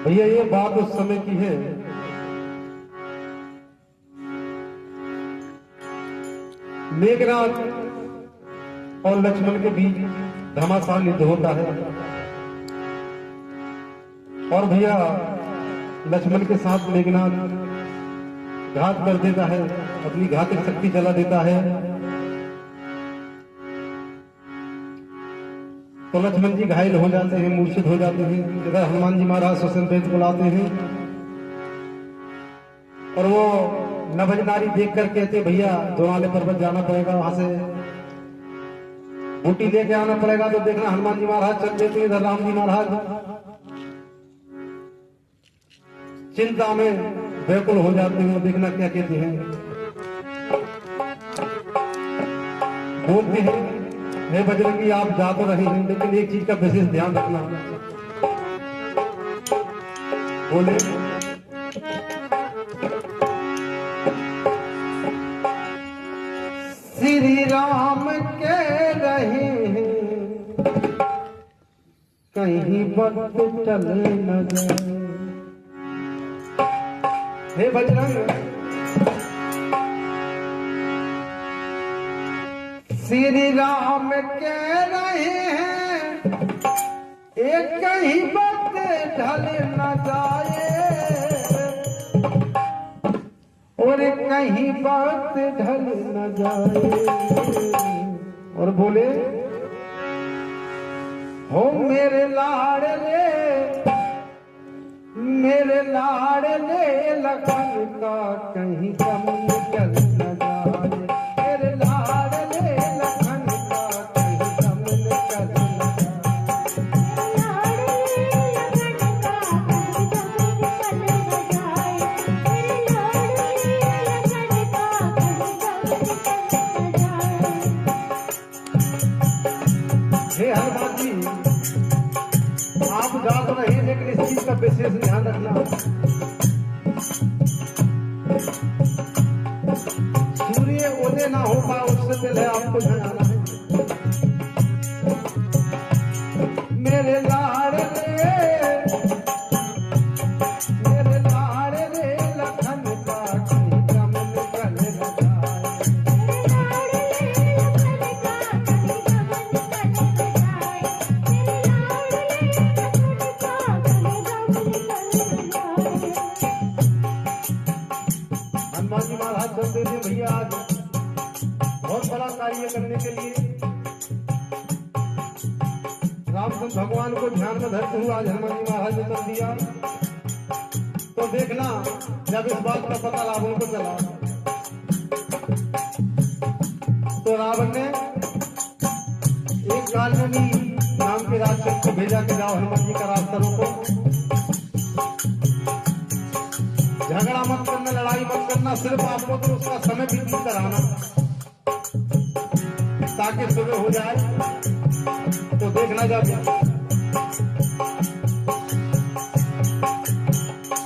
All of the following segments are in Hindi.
भैया ये बात उस समय की है मेघनाथ और लक्ष्मण के बीच घमासान युद्ध होता है और भैया लक्ष्मण के साथ मेघनाथ घात कर देता है, अपनी घातक शक्ति चला देता है। तो लक्ष्मण जी घायल हो जाते हैं, मूर्छित हो जाते हैं। इधर हनुमान जी महाराज स्वयं वेद बुलाते हैं और वो नभज नारी देख कर कहते भैया दोनाले पर्वत जाना पड़ेगा, वहां से बूटी लेके आना पड़ेगा। तो देखना हनुमान जी महाराज चल देते हैं। इधर राम जी महाराज चिंता में व्याकुल हो जाते हैं। देखना क्या कहते हैं, बोलते हैं हे बजरंगी आप जा तो रहे हैं लेकिन एक चीज का विशेष ध्यान रखना। बोले श्री राम के रहे हैं कहीं वक्त चले न जाए। हे बजरंग श्री राम कह रहे हैं एक कहीं वक्त ढल न जाए और कहीं वक्त ढल न जाए। और बोले हो मेरे लाड़ले लखन का कहीं कम निकल न जाए। मेरे लाड़ले लखन का कहीं कम निकल न जाए। हे हनुमान जी आप जा तो रहे लेकिन इस चीज का विशेष ध्यान रखना। सूर्य उदय ना हो पाए उससे पहले आपको यहाँ आना है। मेरे लाड़ले लखन का कहीं कम निकल न जाए। हनुमान जी महाराज चलते थे भैया आज बहुत बड़ा कार्य करने के लिए रामचंद्र भगवान को ध्यान में धरते हुए आज हनुमान जी महाराज ने चल दिया। तो देखना जब इस बात का पता रावण को चला तो रावण ने एक कालनी नाम के राक्षस को भेजा कि जाओ हनुमान जी का रास्ता रोको, झगड़ा मत करना, लड़ाई मत करना, सिर्फ आपको तो उसका समय भी कराना ताकि सुबह हो जाए। तो देखना जब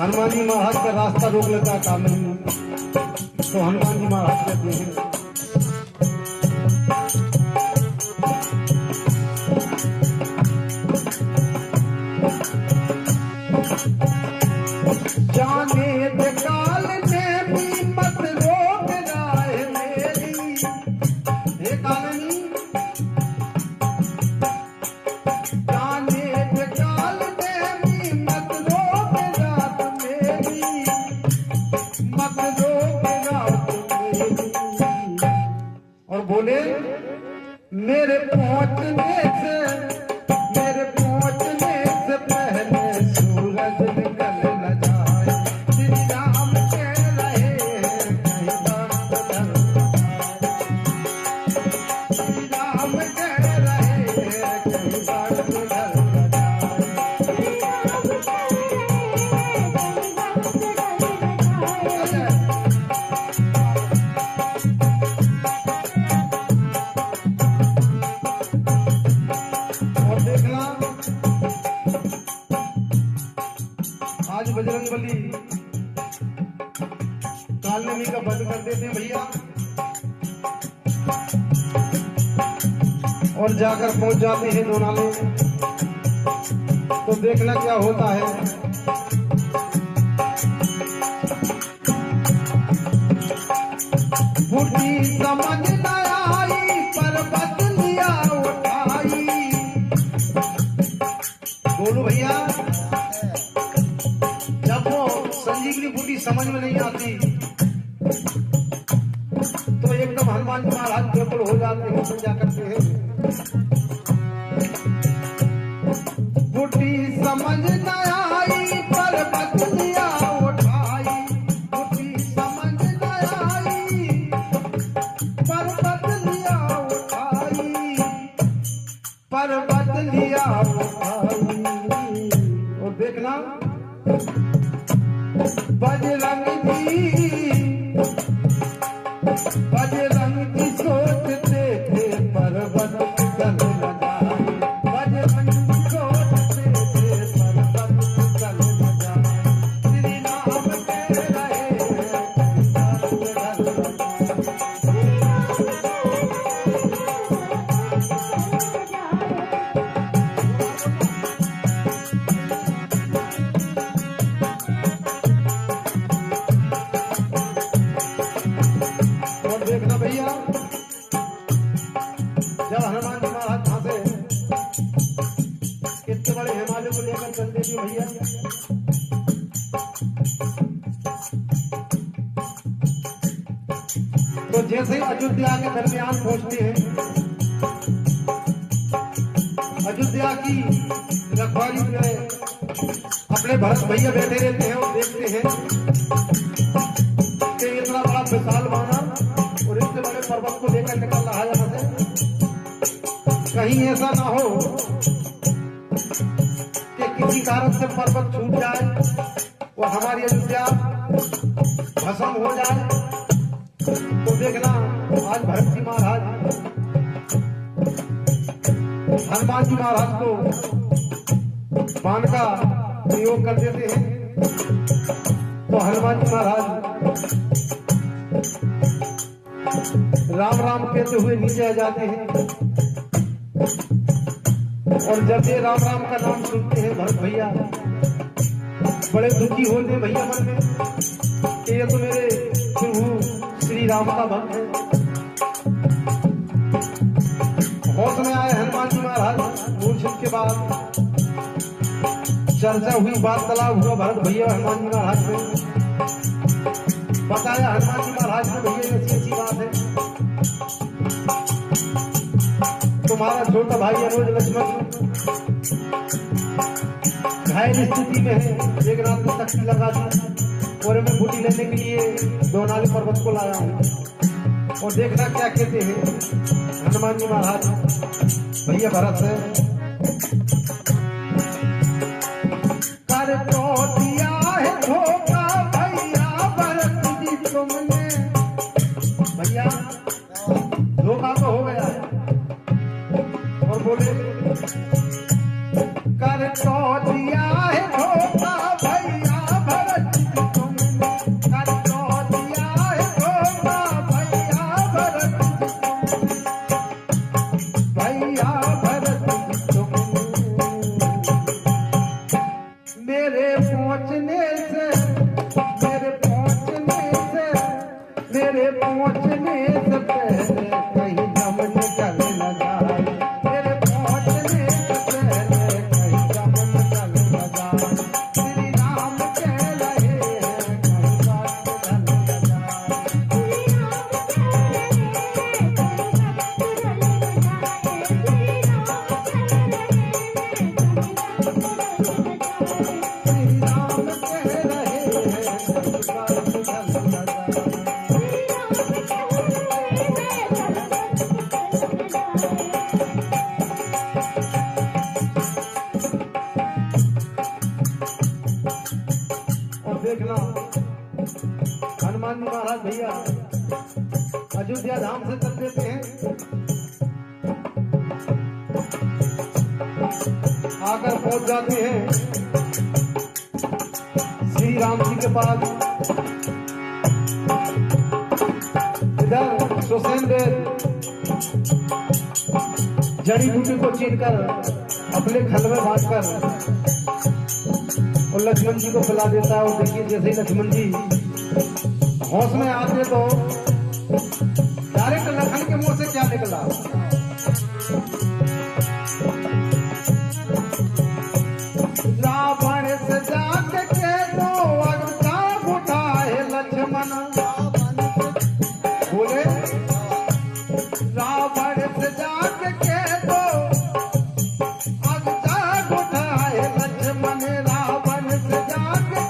हनुमान जी महाराज का रास्ता रोक लेता है काम नहीं तो हनुमान जी महाराज कहते हैं जाने दे काल ने भी मत रोक राह मेरी। हे कालनी जाने दे काल ने भी मत रोक राह मेरी, मत रोक राह मेरी। और बोले मेरे पहुंचने से पहले सूरज निकल न जाए। श्री राम कह रहे हैं कहीं वक्त ढल न जाए। श्री राम कह रहे हैं कहीं वक्त ढल न जाए। और देखना आज बजरंगबली कालनेमी का बंद कर देते हैं भैया और जाकर पहुंच जाते हैं दोनाले। तो देखना क्या होता है। जब वो संजीवनी बूटी समझ में नहीं आती तो एकदम हनुमान जी महाराज बिल्कुल हो जाते हैं, समझा करते हैं। बूटी समझ न आई पर्वत लिया उठाई, बूटी समझ न आई पर्वत लिया उठाई, पर्वत लिया उठाई। और देखना बजरंग जी सोचते थे पर्वत चल न जाए, बजरंग जी सोचते थे पर्वत चल न जाए, श्री राम कह रहे देखना भैया, जब हनुमान जी महाराज वहां से इतने बड़े हिमालय को लेकर चलते थे भैया, तो जैसे ही अयोध्या के दरमियान पहुंचते हैं, अयोध्या की रखवाली में अपने भरत भैया बैठे रहते हैं और देखते हैं कि इतना बड़ा विशाल वानर और इतने बड़े पर्वत को लेकर निकल रहा है यहाँ से। कहीं ऐसा ना हो कि किसी कारण से पर्वत छूट जाए और हमारी अयोध्या भस्म हो जाए। तो देखना आज भरत जी महाराज हनुमान जी महाराज को बाण का प्रयोग कर देते हैं। तो हनुमान जी महाराज राम राम कहते हुए नीचे आ जाते हैं, और जब ये राम राम का नाम सुनते हैं भरत भैया बड़े दुखी होते हैं भैया मन में कि ये तो मेरे प्रभु श्री राम का भक्त है। होश में आए हनुमान जी महाराज, मूर्छित के बाद चर्चा हुई, वार्तालाप हुआ भरत भैया हनुमान जी महाराज में। बताया हनुमान जी महाराज ने भैया ऐसी ऐसी बात है, तुम्हारा छोटा भाई अनुज लक्ष्मण घायल स्थिति में है, एक रात में तख्ती लगा दी और मैं बूटी लेने के लिए दोनाली पर्वत को लाया हूँ। और देखना क्या कहते हैं हनुमान जी महाराज भैया भरत से, कर तो दिया है धोखा भैया भरत जी तुमने, भैया धोखा तो हो गया है। और बोले कर तो दिया है धोखा भैया भरत जी तुमने, कर तो दिया है धोखा भैया भरत जी तुमने, भैया भरत जी तुमने। मेरे पहुंचने से मेरे पहुंचने से मेरे पहुंचने से पहले कहीं दमन चल न जाए, मेरे पहुंचने से पहले कहीं दमन चल न जाए, श्री राम कह रहे हैं कहीं बात चल न जाए, श्री राम कह रहे हैं कहीं बात चल न जाए। और देखना हनुमान जी महाराज भैया अयोध्या धाम से चल देते हैं, आकर पहुंच जाते हैं श्री राम जी के पास। इधर सुसेनदेव जड़ी बूटी को चीरकर अपने खल में बांटकर और लक्ष्मण जी को पिला देता है। और देखिए जैसे ही लक्ष्मण जी होश में आते तो डायरेक्ट लखन के मुंह से क्या निकला, राम से जाग